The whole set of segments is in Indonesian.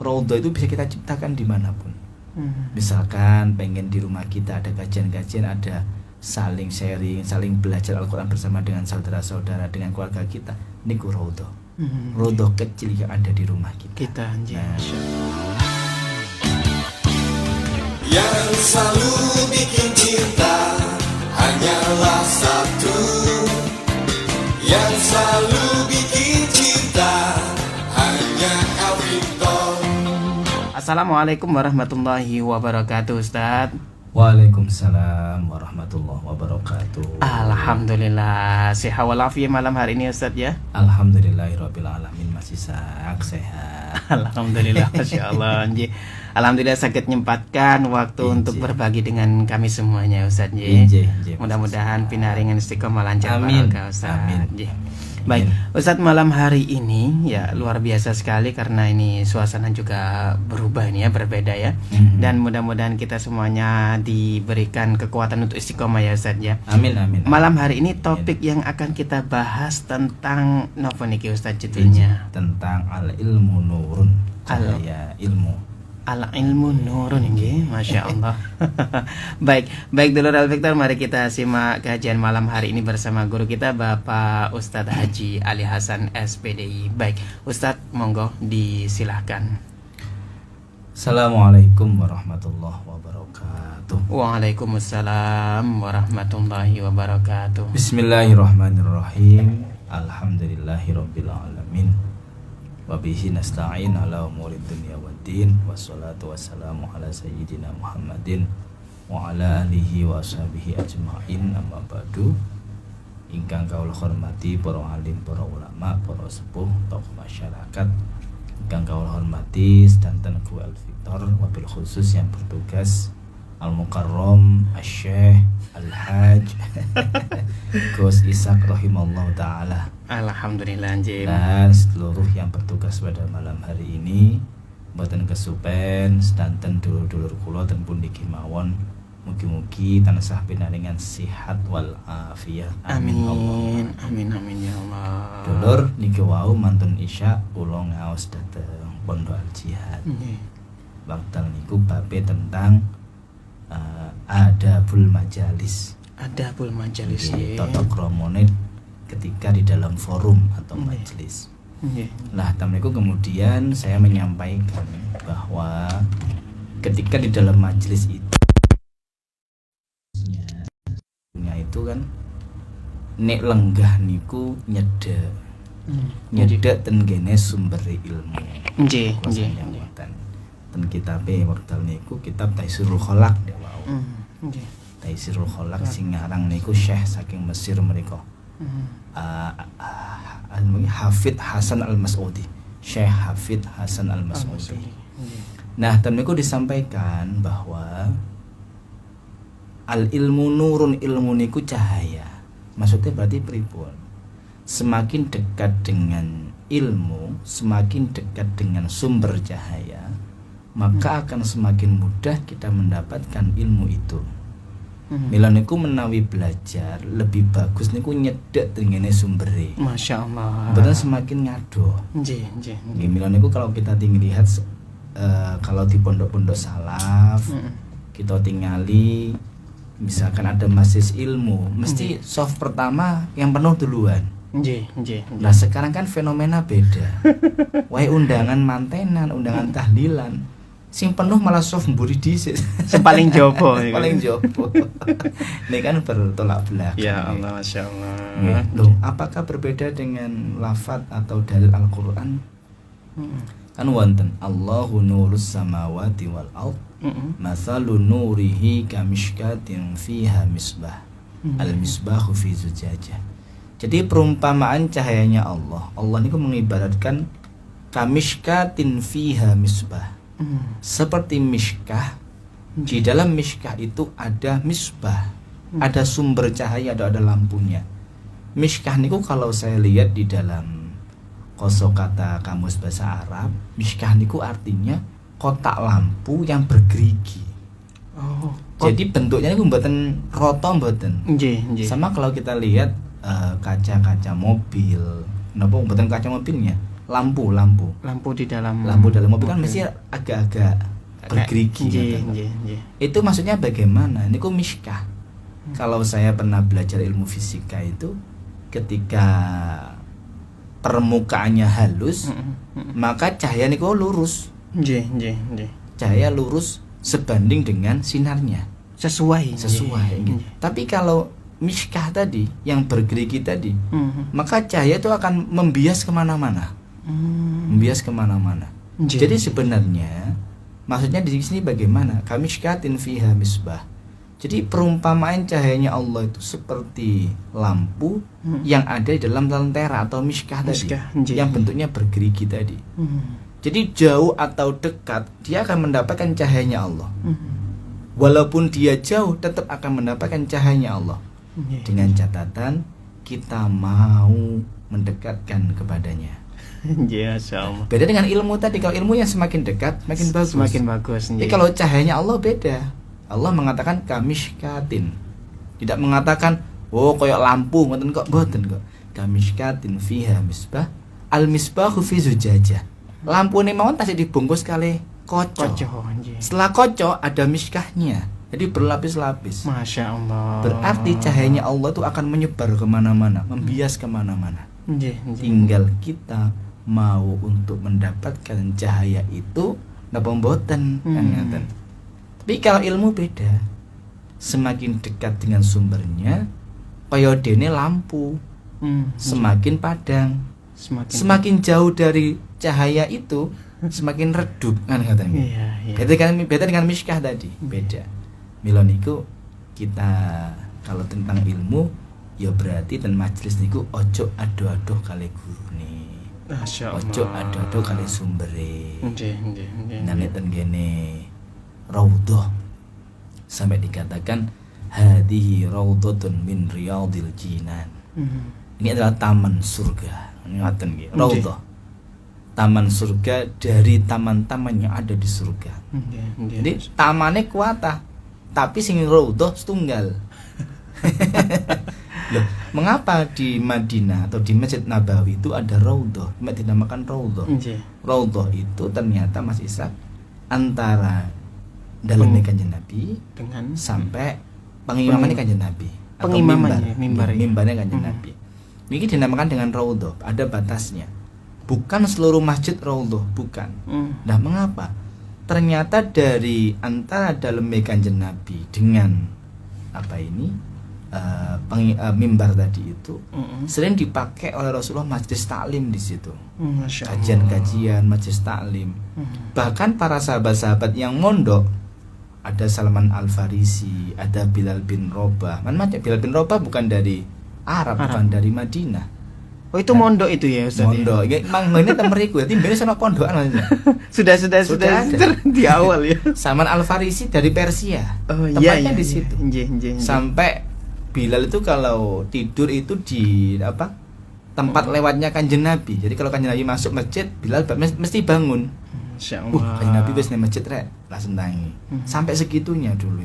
Raudhah itu bisa kita ciptakan dimanapun. Misalkan pengen di rumah kita ada kajian-kajian, ada saling sharing, saling belajar Al-Quran bersama dengan saudara-saudara, dengan keluarga kita, niku Raudhah. Raudhah kecil yang ada di rumah kita. Yang selalu bikin cinta hanyalah satu. Yang selalu bikin cinta hanya Alvito. Assalamualaikum warahmatullahi wabarakatuh, Ustaz. Waalaikumsalam warahmatullahi wabarakatuh. Alhamdulillah sehat walafiat malam hari ini, Ustaz ya. Alhamdulillahirabbil alamin, masih sehat. Alhamdulillah, Masya Allah. Alhamdulillah sakit nyempatkan waktu untuk berbagi dengan kami semuanya, Ustaz. Mudah-mudahan pinaringan istiqomah lancar barokah, Ustaz. Amin. Baik, Ustadz, malam hari ini ya luar biasa sekali karena ini suasana juga berubah ini ya, berbeda ya. Dan mudah-mudahan kita semuanya diberikan kekuatan untuk istiqomah ya, Ustadz ya. Amin. Malam hari ini topik yang akan kita bahas tentang napa niki, Ustadz, judulnya? Tentang al-ilmu nurun, cahaya ilmu. Al-ilmu nurun ini, Masya Allah. Baik dulur Al-Victor, mari kita simak kajian malam hari ini bersama guru kita Bapak Ustadz Haji Ali Hasan SPDI. Baik, Ustadz, monggo disilahkan. Assalamualaikum warahmatullahi wabarakatuh. Waalaikumsalam warahmatullahi wabarakatuh. Bismillahirrahmanirrahim. Alhamdulillahirabbil alamin. Wabihi nasta'in ala umurid dunya waddin. Wassalatu wassalamu ala sayyidina Muhammadin wa ala alihi wa ashabihi ajma'in. Amma ba'du. Ingkang kaula hormati para alim, para ulama, para sepuh, tokoh masyarakat. Ingkang kaula hormati sedanten Guru Al-Victor, wabil khusus yang bertugas Al-Mukarram Asy-Syaikh Al-Haj Gus Ishaq rahimallahu ta'ala. Alhamdulillah, dan seluruh yang bertugas pada malam hari ini, mboten kesupen sedanten dulur-dulur kula ten pundi kemawon, mugi-mugi tansah pinaringan sihat wal afiat. Amin ya Allah. Dulur niki wau mantun isya kula ngaos dhateng Pondok Al Jihad. Wekdal niku babe tentang adabul majalis. Adabul majalis. Tata kramane ketika di dalam forum atau majelis. Nah, tamniku kemudian saya menyampaikan bahwa ketika di dalam majelis itu kan nek lenggah niku nyedek. Nyedek ten gene sumber ilmu. Nggih. Ten kitabe wekdal niku kitab Taisirul Khalaq wau. Taisirul Khalaq sing ngarang niku Syekh saking Mesir menika. Hafid Hasan Al-Mas'udi, Syekh Hafid Hasan Al-Mas'udi. Nah, temiku disampaikan bahwa al-ilmu nurun, ilmu niku cahaya. Maksudnya berarti pripun? Semakin dekat dengan ilmu, semakin dekat dengan sumber cahaya, maka akan semakin mudah kita mendapatkan ilmu itu. Mila niku menawi belajar lebih bagus niku nyedek tengene sumbere. Masya Allah. Betul, semakin ngado. Nggih. Mila niku kalau kita lihat kalau di pondok-pondok salaf, kita tingali misalkan ada majelis ilmu, mesti soft pertama yang penuh duluan. Nggih. Nah, sekarang kan fenomena beda. Wae undangan mantenan, undangan tahlilan. Sing penuh malah soft mburi dhisik. Paling jopo. Paling jopo. Ini kan bertolak belakang. Ya Allah, Masya Allah. Loh, apakah berbeda dengan lafaz atau dalil Al-Qur'an? Kan wonten Allahu nurus samawati wal ard. Mathalu nurihi kamishkatin fiha misbah. Al-misbahu fi zujajah. Jadi perumpamaan cahayanya Allah. Allah niku mengibaratkan kamishkatin fiha misbah. Seperti miskah. Di dalam miskah itu ada misbah, ada sumber cahaya, ada lampunya. Miskah niku kalau saya lihat di dalam kosakata kamus bahasa Arab, miskah niku artinya kotak lampu yang bergerigi. Jadi bentuknya niku mboten rata mboten. Sama kalau kita lihat kaca-kaca mobil, napa mboten kaca mobilnya, lampu di dalam mobil kan mesti agak-agak bergerigi. Itu maksudnya bagaimana? Ini kok miskah. Kalau saya pernah belajar ilmu fisika itu, ketika permukaannya halus, maka cahaya niku lurus. Cahaya lurus sebanding dengan sinarnya. Sesuai. Gitu. Tapi kalau miskah tadi yang bergerigi tadi, maka cahaya itu akan membias kemana-mana. Jadi sebenarnya maksudnya di sini bagaimana? Kamishkatin fiha misbah. Jadi perumpamaan cahayanya Allah itu seperti lampu yang ada di dalam lentera atau miskah tadi, yang bentuknya bergerigi tadi. Jadi jauh atau dekat dia akan mendapatkan cahayanya Allah. Walaupun dia jauh tetap akan mendapatkan cahayanya Allah. Dengan catatan kita mau mendekatkan kepadanya. Beda dengan ilmu tadi. Kalau ilmu yang semakin dekat semakin bagus. Tapi kalau cahayanya Allah beda. Allah mengatakan kamishkatin. Tidak mengatakan kayak lampu ngoten kok, mboten kok. Kamishkatin fiha misbah. Al misbahu fi zujajah. Lampu ini mawon tasik dibungkus kali kaca. Setelah kaca ada miskahnya. Jadi berlapis-lapis. Masya Allah. Berarti cahayanya Allah itu akan menyebar kemana-mana, membias kemana-mana. Tinggal kita mau untuk mendapatkan cahaya itu napa mboten kan. Tapi kalau ilmu beda. Semakin dekat dengan sumbernya, kaya dene lampu. Semakin padang. Semakin jauh dari cahaya itu, semakin redup kan katanya. Beda dengan miskah tadi, beda. Mila niku kita kalau tentang ilmu ya berarti ten majelis niku ojo ado-ado kali gurune. Ojo ado-ado kali sumbere. Nggih. Nek ten kene raudhah sampai dikatakan hadhihi raudhatun min riyadil jinan. Ini adalah taman surga. Ngaten nggih. Raudhah. Taman surga dari taman-taman yang ada di surga. Jadi tamane kuatah, tapi sing raudhah setunggal. Loh, mengapa di Madinah atau di Masjid Nabawi itu ada raudhah? Dinamakan raudhah. Raudhah itu ternyata Mas Ishak antara dalamnya Kanjeng Nabi dengan sampai pengimamannya Kanjeng Nabi atau mimbarnya Kanjeng Nabi. Ini dinamakan dengan raudhah, ada batasnya. Bukan seluruh masjid raudhah, bukan. Nah, mengapa? Ternyata dari antara dalamnya Kanjeng Nabi dengan mimbar tadi itu sering dipakai oleh Rasulullah majelis taklim di situ. Kajian-kajian, majelis taklim. Bahkan para sahabat-sahabat yang mondok, ada Salman Al-Farisi, ada Bilal bin Rabah. Bilal bin Rabah bukan dari Arab. Bukan dari Madinah. Oh, itu mondok itu ya Ustaz. Mondok. Ya manggone temeriku. Dadi mbene sama pondokan maksudnya. Sudah di awal ya. Salman Al-Farisi dari Persia. Tempatnya di situ. Sampai Bilal itu kalau tidur itu di tempat lewatnya Kanjeng Nabi. Jadi kalau Kanjeng Nabi masuk masjid, Bilal mesti bangun. Insyaallah. Kanjeng Nabi wis nang masjid rek, langsung tangi. Sampai segitunya dulu.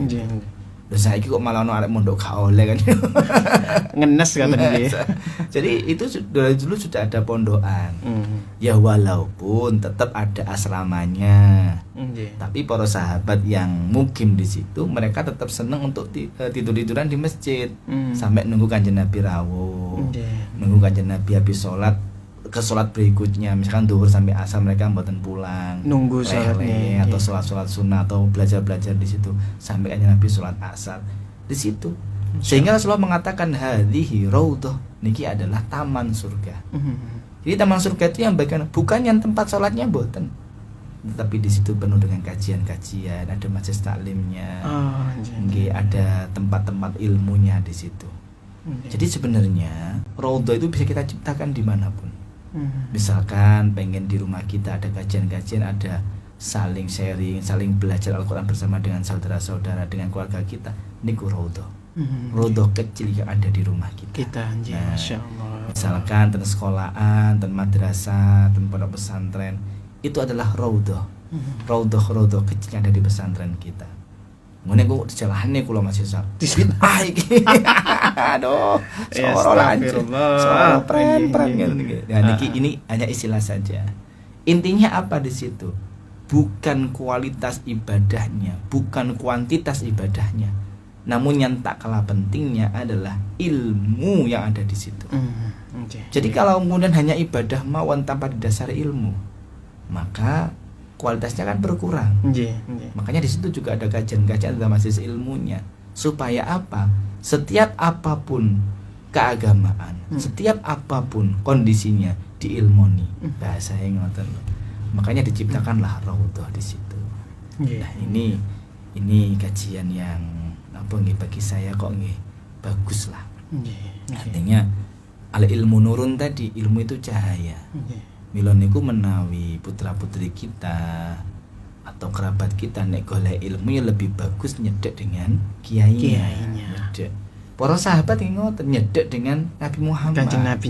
Terus saiki kok malah ono arek mondok gak oleh kan. Ngenes katanya dia. Jadi itu dari dulu sudah ada pondokan. Ya walaupun tetap ada asramanya. Tapi para sahabat yang mukim di situ mereka tetap senang untuk tidur-tiduran di masjid sampai nunggu Kanjeng Nabi rawuh. Nunggu Kanjeng Nabi habis sholat ke sholat berikutnya, misalkan zuhur sampai asar mereka mboten pulang, nunggu sholatnya atau sholat sunnah atau belajar di situ sampai Kanjeng Nabi sholat asar di situ. Sehingga Rasulullah mengatakan hadhihi raudhah, niki adalah taman surga. Jadi taman surga itu yang bagian bukan yang tempat sholatnya mboten, tetapi di situ penuh dengan kajian-kajian, ada majelis taklimnya, ada tempat-tempat ilmunya di situ. Jadi sebenarnya raudhah itu bisa kita ciptakan dimanapun. Misalkan pengen di rumah kita ada kajian-kajian, ada saling sharing, saling belajar Al-Quran bersama dengan saudara-saudara, dengan keluarga kita, niku raudhah. Raudhah kecil yang ada di rumah kita. Masya Allah. Misalkan ten sekolahan, ten madrasah, ten pondok pesantren, itu adalah raudhah. Raudhah kecil yang ada di pesantren kita. Ngene kok dijalane kula Mas Isa. Bid'ah iki. Aduh, Ya, soro lanjut. astagfirullah. Soro pren Iya. Nah, ini hanya istilah saja. Intinya apa di situ? Bukan kualitas ibadahnya, bukan kuantitas ibadahnya. Namun yang tak kalah pentingnya adalah ilmu yang ada di situ. Okay. Jadi kalau kemudian hanya ibadah mawon tanpa didasari ilmu, maka kualitasnya kan berkurang. Makanya di situ juga ada kajian-kajian dalam majelis ilmunya. Supaya apa? Setiap apapun keagamaan, setiap apapun kondisinya diilmoni. Bahasanya ngoten. Makanya diciptakanlah raudhah di situ. Nah, ini kajian yang apa nggih bagi saya kok nggih bagus lah. Artinya al ilmu nurun tadi, ilmu itu cahaya. Mila niku menawi putra-putri kita atau kerabat kita nek golek ilmu ya lebih bagus nyedek dengan kiainya. Nyedek. Para sahabat ngoten nyedek dengan Nabi Muhammad. Kanjeng Nabi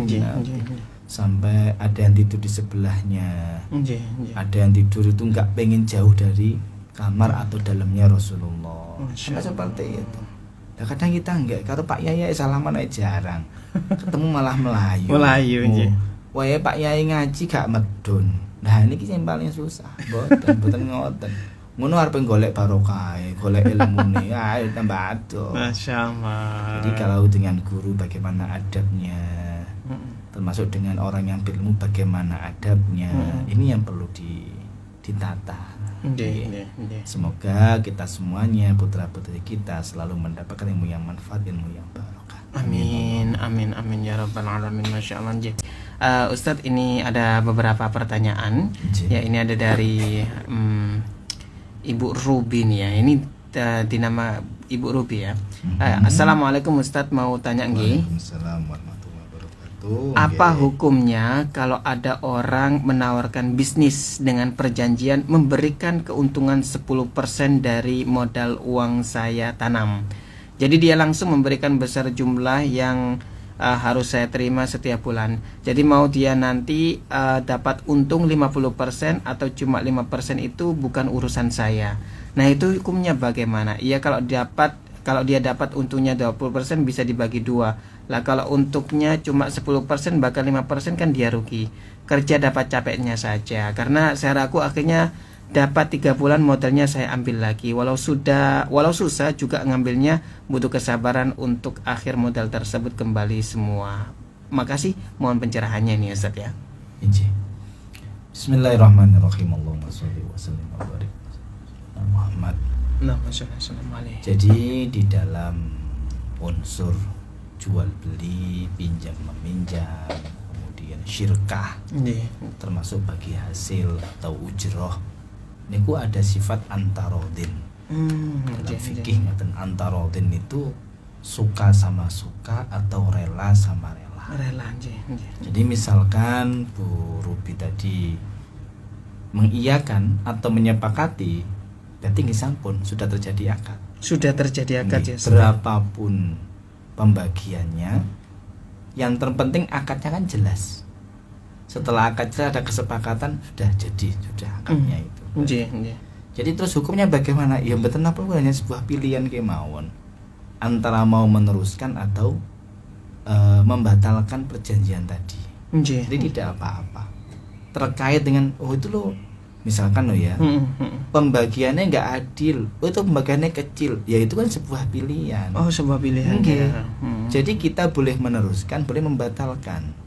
Sampai ada yang tidur di sebelahnya. Ada yang tidur itu enggak pengen jauh dari kamar atau dalamnya Rasulullah. Sampai seperti itu. Nah, kadang kita enggak, kalau Pak Yai salaman aja jarang. Ketemu malah melayu. Wah, Pak Yai ngaji gak medun. Nah, ini yang paling susah. Boten ngoten. Ngono arep golek barokah, golek ilmune, ayo tambah ado. Masyaallah. Jadi kalau dengan guru bagaimana adabnya, termasuk dengan orang yang berilmu bagaimana adabnya, ini yang perlu ditata. Semoga kita semuanya, putra-putri kita selalu mendapatkan ilmu yang manfaat, ilmu yang barokah. Amin ya rabbal alamin. Masya Allah. Ustadz, ini ada beberapa pertanyaan. Ya, ini ada dari Ibu Ruby nih ya. Ini dinama Ibu Ruby ya. Assalamualaikum Ustadz, mau tanya nggih. Waalaikumsalam warahmatullahi wabarakatuh. Apa hukumnya kalau ada orang menawarkan bisnis dengan perjanjian memberikan keuntungan 10% dari modal uang saya tanam? Jadi dia langsung memberikan besar jumlah yang harus saya terima setiap bulan. Jadi mau dia nanti dapat untung 50% atau cuma 5% itu bukan urusan saya. Nah, itu hukumnya bagaimana? Iya, kalau dia dapat untungnya 20% bisa dibagi dua. Lah kalau untuknya cuma 10% bahkan 5% kan dia rugi. Kerja dapat capeknya saja. Karena saya ragu akhirnya dapat 3 bulan modalnya saya ambil lagi. Walau susah juga ngambilnya, butuh kesabaran untuk akhir modal tersebut kembali semua. Makasih, mohon pencerahannya nih Ustaz ya. Bismillahirrahmanirrahim. Allahumma sholli wa sallim wa barik Muhammad. Jadi di dalam unsur jual beli, pinjam meminjam, kemudian syirkah, termasuk bagi hasil atau ujroh, niku ada sifat antarodin. Dalam fikih ngaten antarodin itu suka sama suka atau rela sama rela. Jadi misalkan Bu Ruby tadi mengiyakan atau menyepakati, berarti nggih sampun sudah terjadi akad. Ya. Berapapun pembagiannya, yang terpenting akadnya kan jelas. Setelah akad jelas ada kesepakatan, sudah akadnya itu. Jadi terus hukumnya bagaimana? Ya betul apa hanya sebuah pilihan kemauan antara mau meneruskan atau membatalkan perjanjian tadi. Jadi tidak apa-apa. Terkait dengan itu loh, misalkan loh ya, pembagiannya nggak adil, itu pembagiannya kecil, ya itu kan sebuah pilihan. Sebuah pilihan. Jadi kita boleh meneruskan, boleh membatalkan.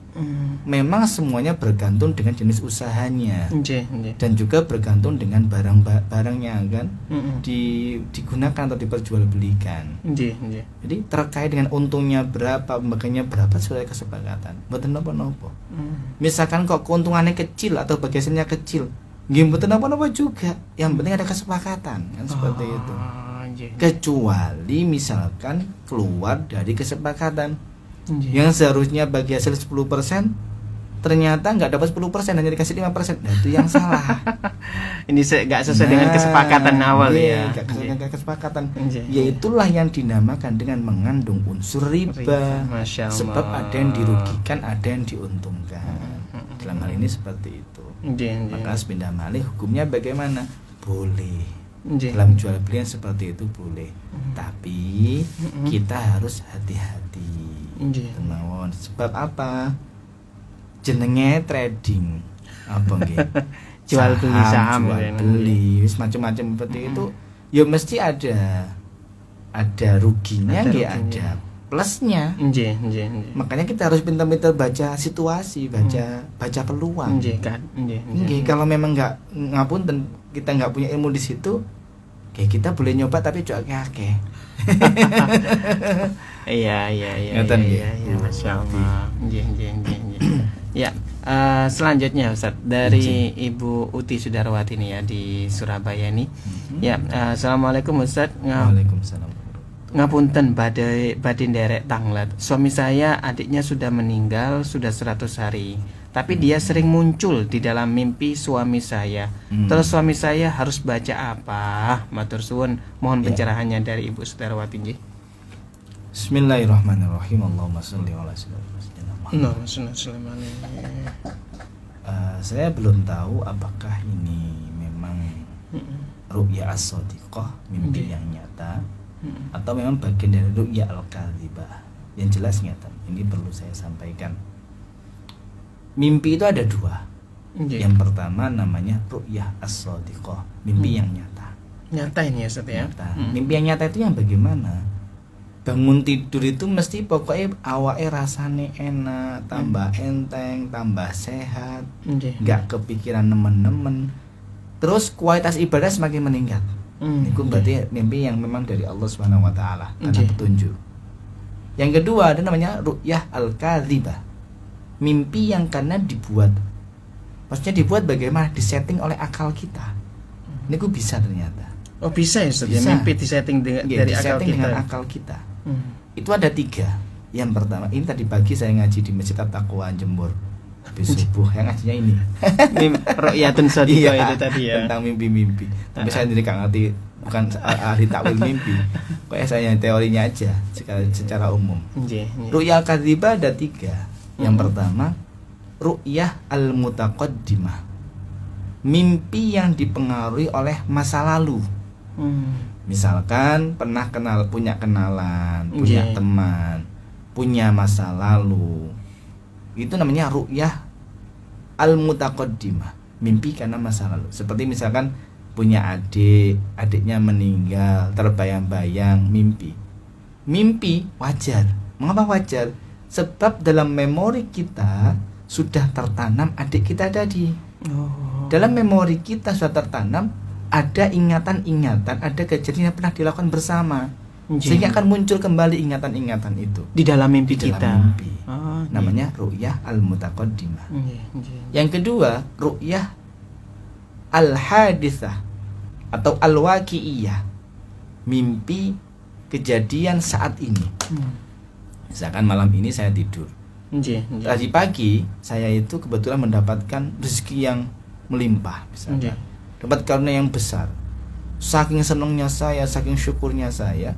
Memang semuanya bergantung dengan jenis usahanya, dan juga bergantung dengan barangnya kan, digunakan atau diperjualbelikan. Jadi terkait dengan untungnya berapa, pembagiannya berapa, sudah kesepakatan. Mboten napa-napa. Misalkan kok keuntungannya kecil atau bagiannya kecil, nggih mboten napa-napa juga. Yang penting ada kesepakatan kan, seperti itu. Kecuali misalkan keluar dari kesepakatan. Yang seharusnya bagi hasil 10% ternyata nggak dapat 10%, hanya dikasih 5%. Nah, itu yang salah. Ini nggak sesuai dengan kesepakatan awal ya. Nggak sesuai dengan kesepakatan. Yaitulah yang dinamakan dengan mengandung unsur riba. Sebab ada yang dirugikan, ada yang diuntungkan. Dalam hal ini seperti itu. Maka sepindah malih hukumnya bagaimana? Boleh Nggih. Dalam jual beli seperti itu boleh. Tapi kita harus hati-hati. Nggih. Mawon. Sebab apa? Jenenge trading. Apa nggih? Jual beli saham, jual beli, wis macam-macam seperti itu. Ya mesti ada ruginya, nggih, ada plusnya. Nggih. Makanya kita harus pintar-pintar baca situasi, baca peluang. Nggih kan. Nggih, kalau memang ngapunten kita nggak punya ilmu di situ, kayak kita boleh nyoba tapi cok akeh. Iya. Ngoten nggih. Iya, masyaallah. Nggih. Ya, selanjutnya Ustaz dari Ibu Uti Sudarwati nih ya di Surabaya nih. Ya, assalamualaikum Ustaz. Waalaikumsalam. Ngapunten badai nderek tanglet. Suami saya adiknya sudah meninggal sudah 100 hari. Tapi dia sering muncul di dalam mimpi suami saya. Terus suami saya harus baca apa? Matur suwun, mohon pencerahannya dari Ibu Sudarwati nggih. Bismillahirrahmanirrahim. Allahumma sholli ala sayyidina saya belum tahu apakah ini memang ru'ya as-shadiqah, mimpi yang nyata, atau memang bagian dari ru'ya al-kadzibah. Yang jelas nyata. Ini perlu saya sampaikan. Mimpi itu ada dua. Yang pertama namanya ru'ya as-shadiqah, mimpi yang nyata. Nyata ini ya Ustaz ya. Mimpi yang nyata itu yang bagaimana? Bangun tidur itu mesti pokoknya awake rasane enak, tambah enteng, tambah sehat, nggak kepikiran nemen-nemen. Terus kualitas ibadah semakin meningkat. Itu berarti mimpi yang memang dari Allah Subhanahu wa taala, ada petunjuk. Yang kedua ada namanya ru'yah al-kadzibah. Mimpi yang karena dibuat. Maksudnya dibuat bagaimana? Disetting oleh akal kita. Ini bisa ternyata. Oh bisa ya Ustaz ya, mimpi disetting dari akal kita. Dengan akal kita. Itu ada 3. Yang pertama, ini tadi pagi saya ngaji di Masjid At-Taqwa Jember. Habis subuh yang ngajinya ini. Ru'yatun shadiqah itu tadi ya. Tentang mimpi-mimpi. Tapi saya sendiri gak ngerti, bukan ahli takwil mimpi. Kayak saya teorinya aja secara umum. Ru'yah al-kadzibah ada 3. Yang pertama, ru'yah al-mutaqaddimah. Mimpi yang dipengaruhi oleh masa lalu. Misalkan pernah punya kenalan, punya teman, punya masa lalu. Itu namanya ru'yah al-mutaqaddimah, mimpi karena masa lalu. Seperti misalkan punya adiknya meninggal, terbayang-bayang mimpi. Mimpi wajar. Mengapa wajar? Sebab dalam memori kita sudah tertanam adik kita tadi. Dalam memori kita sudah tertanam ada ingatan-ingatan, ada kejadian yang pernah dilakukan bersama, sehingga akan muncul kembali ingatan-ingatan itu di dalam mimpi kita. Mimpi. Namanya ru'yah al-mutaqaddimah. Yang kedua, ru'yah al-haditsah atau al-waqi'iyah, mimpi kejadian saat ini. Misalkan malam ini saya tidur, tadi pagi saya itu kebetulan mendapatkan rezeki yang melimpah, misalkan dapat karunia yang besar. Saking senangnya saya, saking syukurnya saya,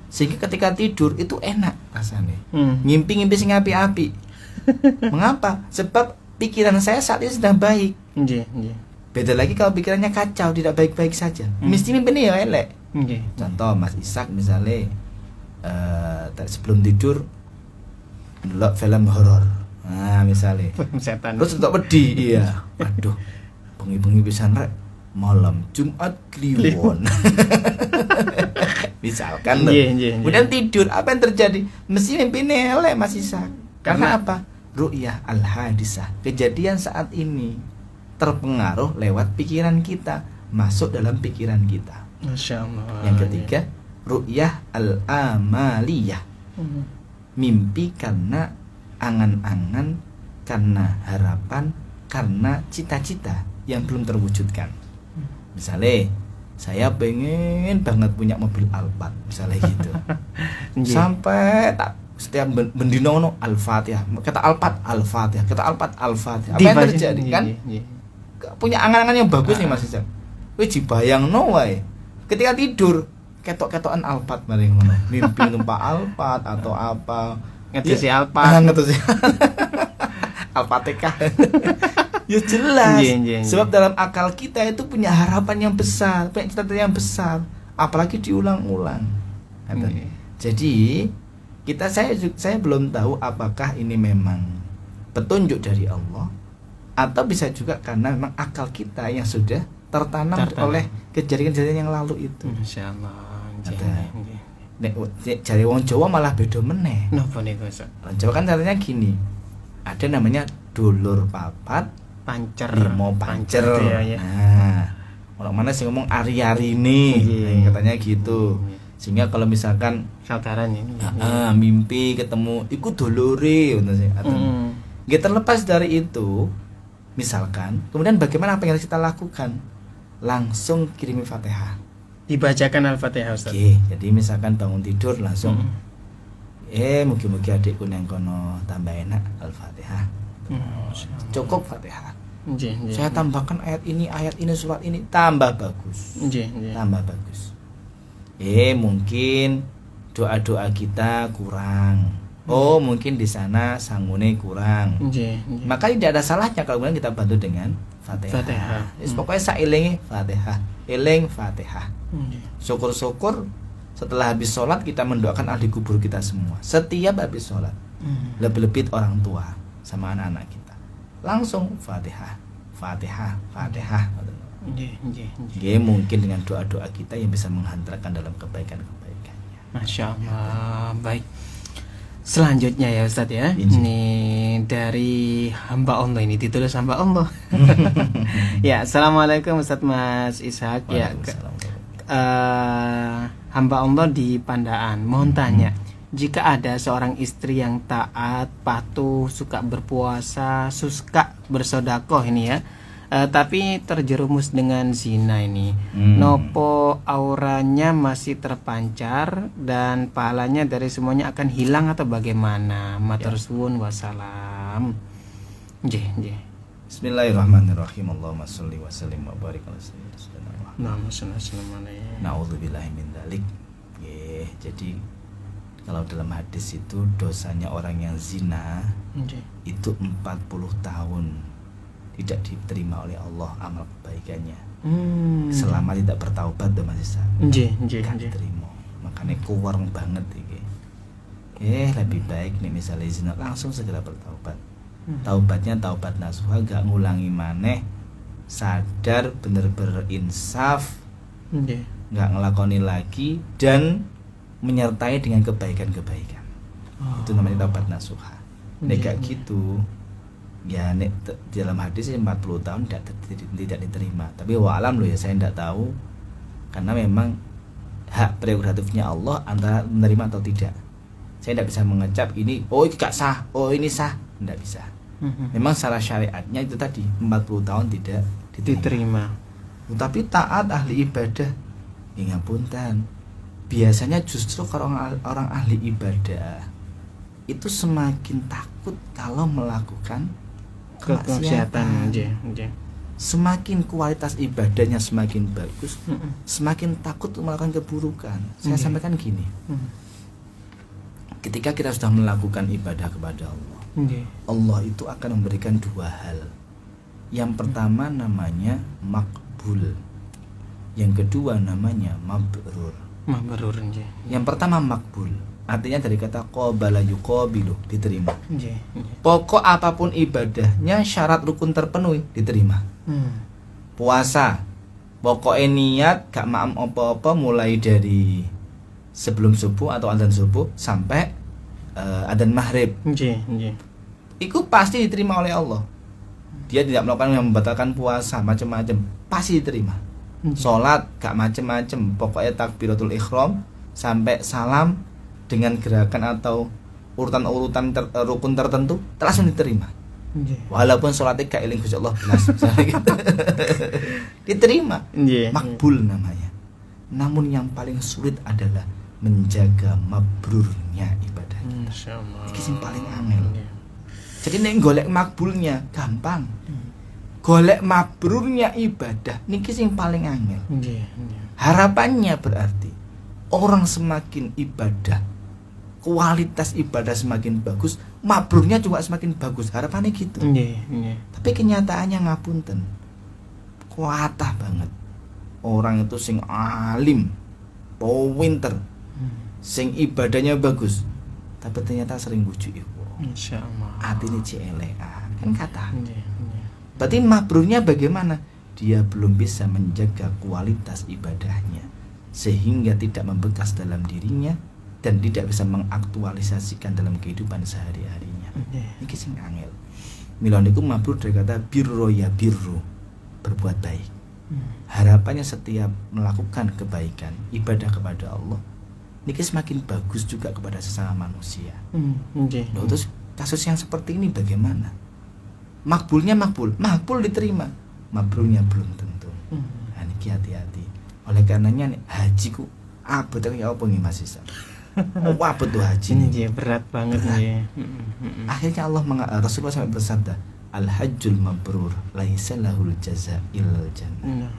sehingga ketika tidur itu enak rasanya. Ngimpi-ngimpi sing api-api. Mengapa? Sebab pikiran saya saat ini sedang baik. Beda lagi kalau pikirannya kacau, tidak baik-baik saja. Mesti mimpinya ya elek. Contoh Mas Ishak misalnya sebelum tidur ndelok film horor. Nah, misalnya setan. Terus untuk pedih, iya. Aduh, bengi-bengi pisan rek. Malam Jumat Kliwon. Misalkan kemudian tidur, apa yang terjadi? Mesti mimpi elek Mas Ishak. Karena apa? Ru'yah al-hadisah, kejadian saat ini terpengaruh lewat pikiran kita, masuk dalam pikiran kita. Masya Allah. Yang ketiga, ru'yah al-amaliyah, mimpi karena angan-angan, karena harapan, karena cita-cita yang belum terwujudkan. Misalnya saya pengen banget punya mobil Alphard, misalnya gitu. Sampai tak setiap bendino Al-Fatihah, kata Alphard Al-Fatihah, kata Alphard Al-Fatihah. Apa yang terjadi kan? Punya angan-angan yang bagus nih Mas Ishak. Wih dibayangno wae. Ketika tidur ketok-ketokan Alphard bareng ngono. Mimpi numpak Alphard atau apa. Ngetusi Alphard. Ngetusi Al-Fatihah. Ya jelas. Nggih. Sebab dalam akal kita itu punya harapan yang besar, punya cita-cita yang besar, apalagi diulang-ulang. Nggih. Jadi saya belum tahu apakah ini memang petunjuk dari Allah atau bisa juga karena memang akal kita yang sudah tertanam oleh kejadian-kejadian yang lalu itu. Masyaallah. Nggih. Nek jare wong Jawa malah beda meneh. Napa niku, Ustaz? Orang Jawa kan caranya gini. Ada namanya dulur papat, Pancer. limo pancer. Ya. Nah, orang mana sih ngomong ari-ari nih, katanya gitu. Sehingga kalau misalkan Saudara ini. mimpi ketemu iku dulure ngono sih. Nggih, terlepas dari itu, misalkan, kemudian bagaimana apa yang harus kita lakukan? Langsung kirimi Fatihah. Dibacakan Al-Fatihah, Ustaz. Oke, jadi misalkan bangun tidur langsung mugi-mugi adikku neng kono tambah enak Al-Fatihah. Cukup Fatihah. Saya tambahkan ayat ini, surat ini, tambah bagus. Tambah bagus. Mungkin doa-doa kita kurang. Oh, mungkin di sana sangune kurang. Maka tidak ada salahnya kalau kemudian kita bantu dengan Fatihah. Pokoknya sailingi Fatihah, eling Fatihah. Syukur-syukur setelah habis sholat kita mendoakan ahli kubur kita semua. Setiap habis sholat, lebih-lebih orang tua sama anak-anak kita, langsung Fatihah. Mungkin dengan doa-doa kita yang bisa menghantarkan dalam kebaikan-kebaikannya. Masya Allah. Baik. Selanjutnya ya Ustadz ya. Ini dari hamba Allah, ini ditulis hamba Allah. Ya, Assalamualaikum Ustadz Mas Ishak. Ya, hamba Allah di Pandaan. Mohon tanya, jika ada seorang istri yang taat, patuh, suka berpuasa, suka bersodakoh ini ya, tapi terjerumus dengan zina ini, nopo auranya masih terpancar dan pahalanya dari semuanya akan hilang atau bagaimana? Matur suwun wassalam. Nggih. Bismillahirrahmanirrahim. Allahumma sholli wa sallim wa barik ala sayyidina Muhammad. Na'udzubillahi min dzalik. Jadi kalau dalam hadis itu dosanya orang yang zina itu 40 tahun tidak diterima oleh Allah amal kebaikannya. Selama tidak bertaubat dan masih kan diterima. Makanya kuwareng banget iki. Lebih baik nih misalnya zina langsung segera bertaubat. Taubatnya taubat nasuha, gak ngulangi maneh, sadar, bener berinsaf, gak ngelakoni lagi dan menyertai dengan kebaikan-kebaikan. Itu namanya taubat nasuha. Nek gak gitu, ya nek dalam hadis 40 tahun tidak diterima. Tapi wa'alam loh ya, saya tidak tahu karena memang hak prerogatifnya Allah antara menerima atau tidak. Saya tidak bisa mengecap ini gak sah, ini sah, tidak bisa. Memang secara syariatnya itu tadi 40 tahun tidak diterima. Tapi taat ahli ibadah, ya ngapunten, biasanya justru orang ahli ibadah itu semakin takut kalau melakukan kemaksiatan. Semakin kualitas ibadahnya semakin bagus, semakin takut melakukan keburukan. Saya sampaikan gini, ketika kita sudah melakukan ibadah kepada Allah, Allah itu akan memberikan dua hal. Yang pertama namanya makbul, yang kedua namanya mabrur. Yang pertama makbul, artinya dari kata qabala yuqabilu, diterima. Pokok apapun ibadahnya syarat rukun terpenuhi, diterima. Puasa, pokoknya niat gak maam apa-apa mulai dari sebelum subuh atau adzan subuh sampai adzan maghrib. Itu pasti diterima oleh Allah. Dia tidak melakukan yang membatalkan puasa macam-macam, pasti diterima. Sholat gak macam-macam, pokoknya takbiratul ihram sampai salam dengan gerakan atau urutan-urutan rukun tertentu langsung diterima. Walaupun sholatnya gak eling Gusti Allah belas gitu. Diterima. Makbul namanya. Namun yang paling sulit adalah menjaga mabrurnya ibadah kita. Ini yang paling angel. Jadi nek golek makbulnya gampang. Golek mabrurnya ibadah niki sing paling angel. Harapannya berarti orang semakin ibadah kualitas ibadah semakin bagus, mabrurnya juga semakin bagus. Harapannya gitu. Tapi kenyataannya ngapunten, kuatah banget. Orang itu sing alim, pinter, sing ibadahnya bagus, tapi ternyata sering bujuk ibu. Insyaallah. Atine cielekan kan kata. Berarti mabrurnya bagaimana? Dia belum bisa menjaga kualitas ibadahnya sehingga tidak membekas dalam dirinya dan tidak bisa mengaktualisasikan dalam kehidupan sehari-harinya. Iki sing angel. Mila niku mabrur dari kata birro ya birru, berbuat baik. Harapannya setiap melakukan kebaikan, ibadah kepada Allah, niki semakin bagus juga kepada sesama manusia. Loh, terus kasus yang seperti ini bagaimana? Makbulnya makbul diterima, mabrurnya belum tentu. Nah, niki hati-hati. Oleh karenanya haji ku abot ya apa nggih Mas Isa? Apa tuh haji? Ini berat banget nih. Akhirnya Rasulullah sampai bersabda, Al-hajjul mabrur laisa lahul jaza illal jannah.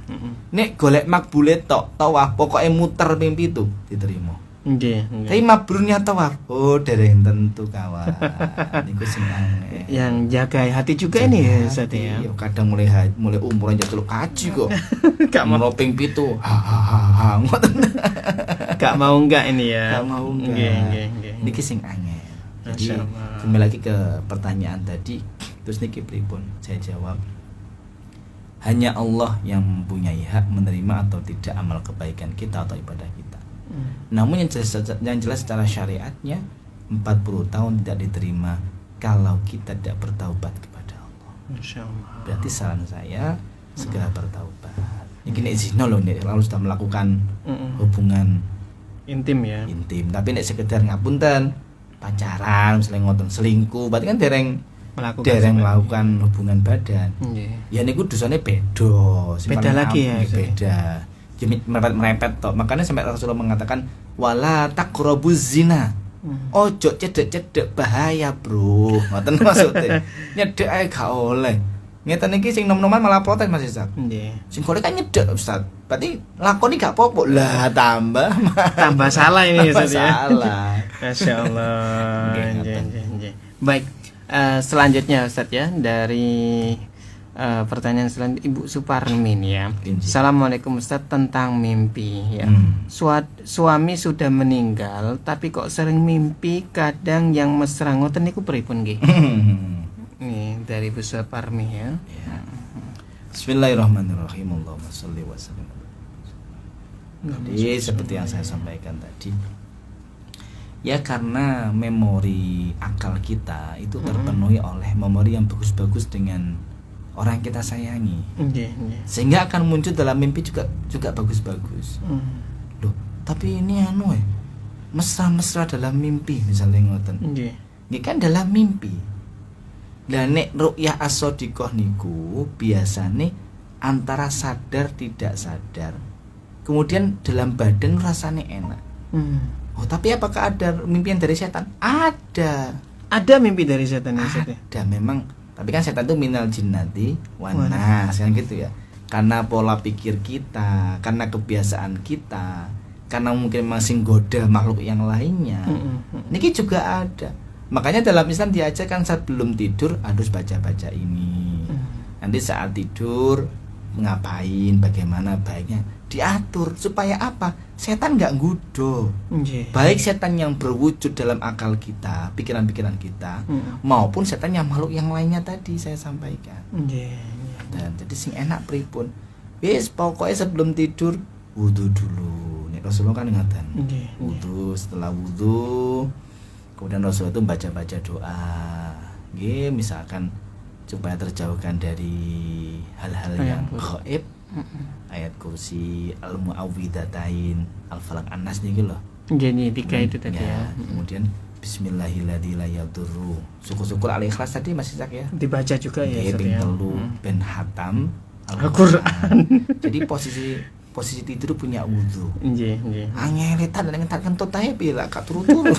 Nek golek makbule tok tawaf pokoke muter mimpi itu diterima. Tapi mabrurnya tawaf, dereng tentu kawan. Niku sing aneh. Yang jaga hati juga ini ya Ustaz ya. Kadang mulai umroh aja celuk haji kok. Gak mau ping 7. Ha ngoten. Gak mau enggak ini ya. Gak mau enggak. Niki sing aneh. Jadi kembali lagi ke pertanyaan tadi, terus niki pripun? Saya jawab, hanya Allah yang mempunyai hak menerima atau tidak amal kebaikan kita atau ibadah kita. Namun yang jelas secara syariatnya 40 tahun tidak diterima kalau kita tidak bertaubat kepada Allah. Insyaallah. Berarti saran saya segera bertaubat. Ini nek zina loh, nek lalu sudah melakukan hubungan intim ya. Intim, tapi nek sekedar ngapunten pacaran, misalnya ngoten selingkuh, berarti kan dereng melakukan hubungan badan. Ya niku dosane beda. Beda lagi ya. Beda. Jadi merepet tok. Makanya sampai Rasulullah mengatakan wala taqrabuz zina. Ojo cedek-cedek bahaya, Bro. Ngoten maksudnya. Nyedek ae gak oleh. Ngeten iki sing nom-noman malah protes Mas Isak. Nggih. Sing golek kan nyedek Ustaz. Berarti lakoni gak apa-apa. Lah tambah salah ini Ustaz ya. Salah. Masyaallah. Baik, selanjutnya Ustaz ya, dari pertanyaan selanjutnya Ibu Suparmin ya. Assalamualaikum Ustaz, tentang mimpi ya. Suami sudah meninggal tapi kok sering mimpi kadang yang mesra ngoten niku pripun nggih? Nih dari Bu Suparmin ya. Bismillahirrahmanirrahim. Allahumma shalli wa sallim. Jadi seperti yang saya sampaikan tadi, ya karena memori akal kita itu terpenuhi oleh memori yang bagus-bagus dengan orang yang kita sayangi, sehingga akan muncul dalam mimpi juga bagus-bagus. Loh, tapi ini mesra-mesra dalam mimpi misalnya ngoten. Ini kan dalam mimpi. Lah nek ru'yah as-shadiqah niku biasane antara sadar tidak sadar. Kemudian dalam badan rasanya enak. Oh, tapi apakah ada mimpian dari setan? Ada. Ada mimpi dari setan ya? Ada memang. Tapi kan setan itu minal jinnati wan nas kan gitu ya. Karena pola pikir kita, karena kebiasaan kita, karena mungkin masih goda makhluk yang lainnya. Niki juga ada. Makanya dalam Islam diajarkan saat belum tidur harus baca-baca ini. Nanti saat tidur ngapain, bagaimana baiknya diatur supaya apa? Setan nggak nggoda. Baik setan yang berwujud dalam akal kita, pikiran-pikiran kita, maupun setan yang makhluk yang lainnya tadi saya sampaikan. Dan jadi sing enak pripun? Wis pokoknya sebelum tidur wudu dulu. Nek Rasulullah kan ngaten. Wudu, setelah wudu kemudian Rasulullah itu baca-baca doa. Nggih, misalkan supaya terjauhkan dari hal-hal yang gaib. Ayat kursi, al-mu'awwidhatain, al-falaq an-nas niki lho. Jadi 3 itu tadi ya. Kemudian bismillahirrahmanirrahim. Syukur-syukur al-ikhlas tadi masih sak ya. Dibaca juga ya. Ping 3 ben hatam Al-Qur'an. Jadi posisi tidur punya wudu. Nggih. Angeletan dan ngentak kentut ae piye lah gak turu-turu.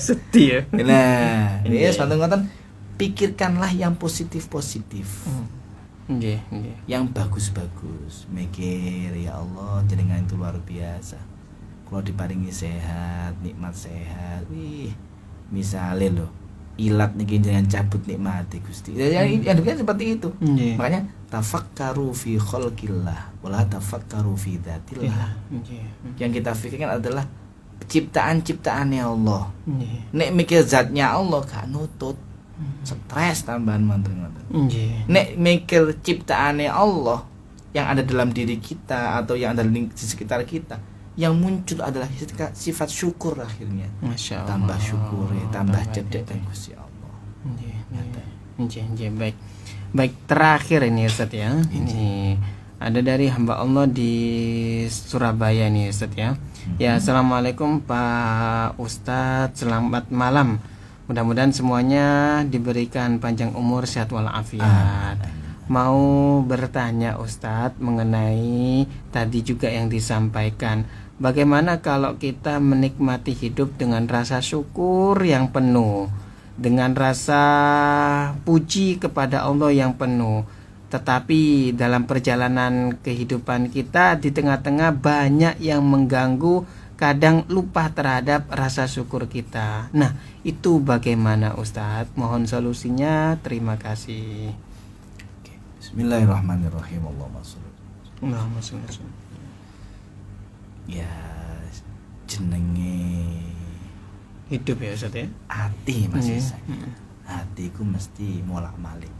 Sedih ya. Nah, ini suatu ngoten, pikirkanlah yang positif-positif. Yang bagus-bagus. Mikir ya Allah jenengan itu luar biasa. kalau diparingi sehat, nikmat sehat, misalnya loh ilat niki jangan cabut nikmati Gusti. Yang kan seperti itu. Makanya tafakkaru fi khalqillah wala tafakkaru fi dzatillah. Yang kita pikirkan adalah ciptaan-ciptaannya Allah. Nek mikir zatnya Allah gak nutut. Stres tambahan manten-manten. Nek mikir ciptaannya Allah yang ada dalam diri kita atau yang ada di sekitar kita, yang muncul adalah sifat syukur akhirnya. Masya Allah. Tambah syukur, tambah cedek dan Gusti Allah. Baik. Baik, terakhir ini Ustaz ya. Ini ada dari hamba Allah di Surabaya nih Ustaz ya. Ya, assalamualaikum Pak Ustadz, selamat malam. Mudah-mudahan semuanya diberikan panjang umur, sehat walafiat. Mau bertanya Ustadz mengenai tadi juga yang disampaikan, bagaimana kalau kita menikmati hidup dengan rasa syukur yang penuh, dengan rasa puji kepada Allah yang penuh, tetapi dalam perjalanan kehidupan kita di tengah-tengah banyak yang mengganggu, kadang lupa terhadap rasa syukur kita. Nah, itu bagaimana Ustadz? Mohon solusinya, terima kasih. Bismillahirrahmanirrahim. Allahumma sholli. Ya, jenenge hidup ya Ustaz ya. Hati masih hatiku mesti molak-malik.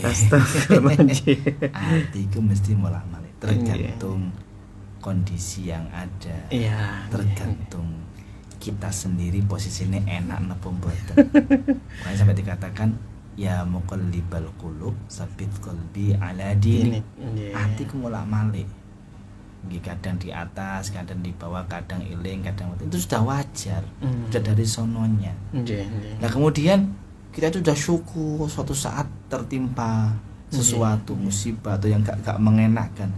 Astagfirullahaladzim. Hatiku mesti molak-malik, tergantung kondisi yang ada. Tergantung kita sendiri posisinya enak napa mboten. Makanya sampai dikatakan ya muqallibal qulub sabit qalbi ala dinik. Hatiku molak-malik. Kadang di atas, kadang di bawah, kadang iling, kadang itu sudah wajar, sudah dari sononya. Nah kemudian kita itu sudah syukur suatu saat tertimpa sesuatu musibah atau yang gak mengenakan,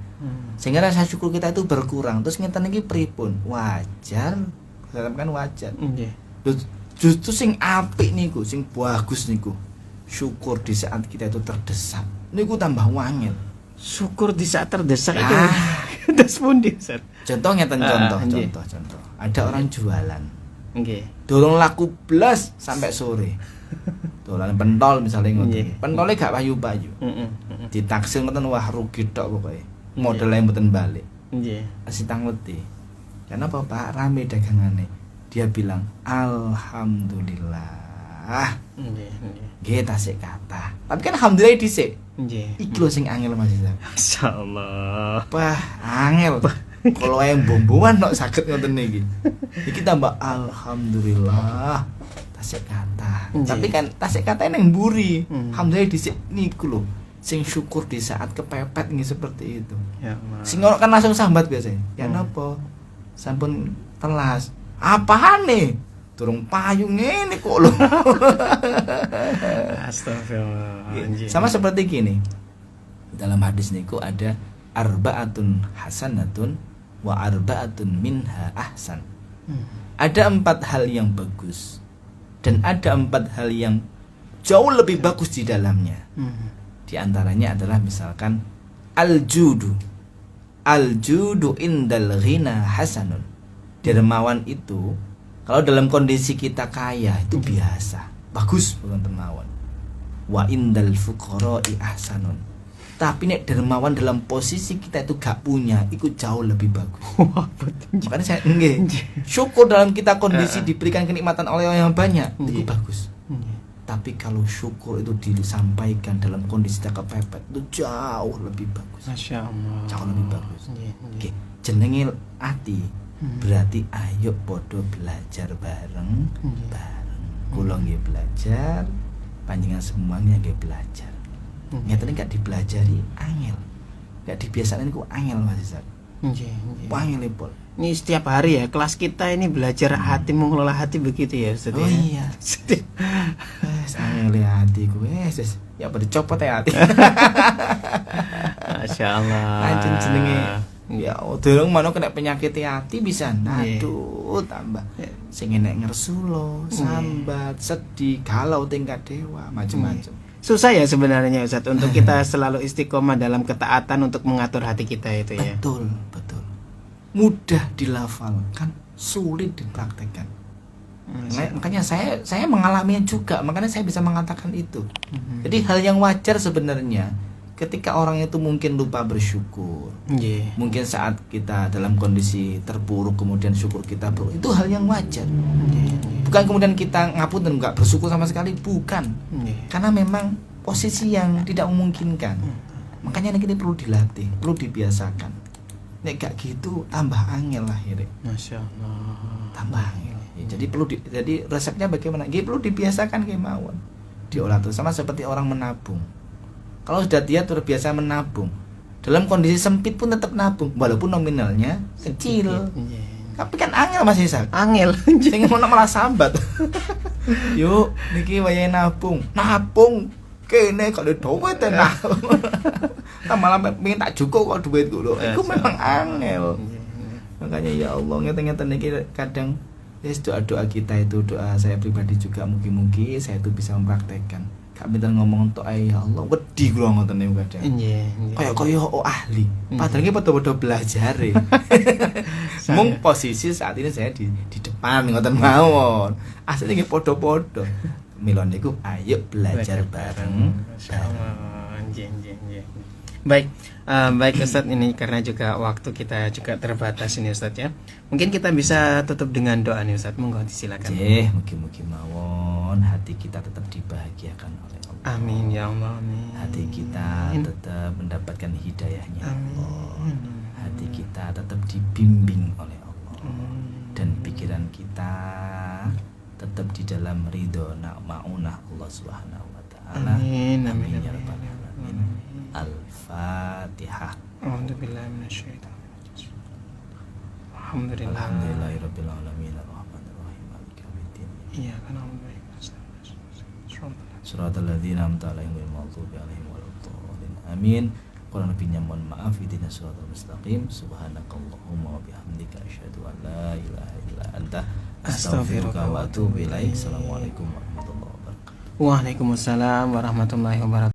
sehingga rasa syukur kita itu berkurang. Terus ngeten iki pripun? Wajar, kan wajar. Justru sing apik niku, sing bagus niku, syukur di saat kita itu terdesak niku tambah wangil. Syukur di saat terdesak itu terus pundi Ustaz? Contohnya contoh. Ada orang jualan. Dorong laku blas sampai sore. Dolan pentol misalnya ngoten. Pentolnya gak payu-payu. Ditaksir ngoten wah rugi tok pokoke. Modalnya mboten balik. Asih tangleti. Karena Pak rame dagangane. Dia bilang alhamdulillah. Nggih tasik kata. Tapi kan alhamdulillah dhisik. Iki lho sing angel Mas Isa. Masyaallah. Wah, angel. Kalau yang bomboan kok saged ngoten niki. Iki tambah alhamdulillah tasik kata. Tapi kan tasik kata nang mburi. Alhamdulillah dhisik niku lho. Sing syukur di saat kepepet nggih seperti itu. Ya Allah. Sing ora kan langsung sambat biasanya. Ya napa? Sampun telas. Apane? Durung payu ngene kok lho. Astagfirullah. Sama seperti gini. Dalam hadis niku ada arba'atun hasanatun wa arba'atun minha ahsan. Ada 4 hal yang bagus dan ada 4 hal yang jauh lebih bagus di dalamnya. Di antaranya adalah misalkan al-judu indal ghina hasanun. Dermawan itu kalau dalam kondisi kita kaya itu biasa, bagus bukan dermawan. Wa indal fuqara'i ahsanun. Tapi nek dermawan dalam posisi kita itu gak punya, itu jauh lebih bagus. Makanya saya syukur dalam kita kondisi diberikan kenikmatan oleh orang yang banyak, itu bagus. Tapi kalau syukur itu disampaikan dalam kondisi tak kepepet, itu jauh lebih bagus. Masya Allah. Jauh lebih bagus. Jenenge ati. Berarti ayo podo belajar bareng. Kula nggih belajar, panjenengan semuanya nggih belajar. Ngeten gak dipelajari angel. Gak dibiasakan ku angel Mas Isa. Nggih. Angel pol. Ini setiap hari ya kelas kita ini belajar hati, mengelola hati begitu ya Ustaz. Oh iya. Wes angel hatiku wes. Ya pada copot ya hati. Masya Allah. Lanjut jenenge. Ya, dorong mana kena penyakit hati bisa. Aduh, tambah. Sing enek ngersulo, sambat, sedih, galau tingkat dewa, macam-macam. Susah ya sebenarnya Ustaz untuk kita selalu istiqomah dalam ketaatan untuk mengatur hati kita itu ya. Betul. mudah dilafalkan, sulit dipraktekkan. Makanya saya mengalaminya juga, makanya saya bisa mengatakan itu. Jadi hal yang wajar sebenarnya ketika orang itu mungkin lupa bersyukur. Mungkin saat kita dalam kondisi terpuruk kemudian syukur kita buruk, itu hal yang wajar. Bukan kemudian kita ngapunten nggak bersyukur sama sekali, bukan. Karena memang posisi yang tidak memungkinkan. Makanya ini perlu dilatih, perlu dibiasakan. Nek gak gitu tambah angel akhirnya. Masya Allah. Tambah angel. Jadi jadi resepnya bagaimana? Perlu dibiasakan kemauan. Diolah terus, sama seperti orang menabung. Kalau sudah dia terbiasa menabung, dalam kondisi sempit pun tetap nabung, walaupun nominalnya kecil. Tapi kan angel Mas Isak. Angel. Sing ngono malah sambat. Yuk, niki wayahe nabung. Nabung kene kalau duit nah. Malah pengen tak cukup kok duitku lho. Iku memang angel. Makanya ya Allah, ngeten-ngeten niki kadang doa-doa kita itu, doa saya pribadi juga, mugi-mugi saya itu bisa mempraktekkan. Gak minta ngomong tok ae ya Allah, wedi kula ngoten niku kadang. Kaya ahli. Padahal iki padha-padha belajar. Mung posisi saat ini saya di depan ngoten mawon. Asline nggih padha-padha. Mila niku ayo belajar bareng. Baik, baik Ustadz, ini karena juga waktu kita juga terbatas ini Ustadz ya. Mungkin kita bisa tutup dengan doa nih Ustadz, monggo silakan. Mugi-mugi mawon hati kita tetap dibahagiakan oleh Allah. Amin ya Allah. Amin. Hati kita tetap mendapatkan hidayahnya Allah. Hati kita tetap dibimbing oleh Allah. Dan pikiran kita tetap di dalam ridho ma'unah Allah Subhanahu wa taala. Amin. Amin ya rabbal alamin. Al-Fatihah. A'udzubillahi minasyaitonir rajim. Alhamdulillah. Alhamdulillahirabbil alamin arrahmanir rahim maliki yaumiddin. Iyyaka na'budu wa iyyaka nasta'in. Shiratal ladzina an'amta 'alaihim ghairil maghdubi 'alaihim waladdallin. Amin. Qur'an lebihnya mohon maaf, ihdinas shiratal mustaqim. Subhanakallahumma wa bihamdika asyhadu an la ilaha illa anta astaghfiruka wa atubu ilaik. Assalamualaikum warahmatullahi wabarakatuh. Waalaikumsalam warahmatullahi wabarakatuh.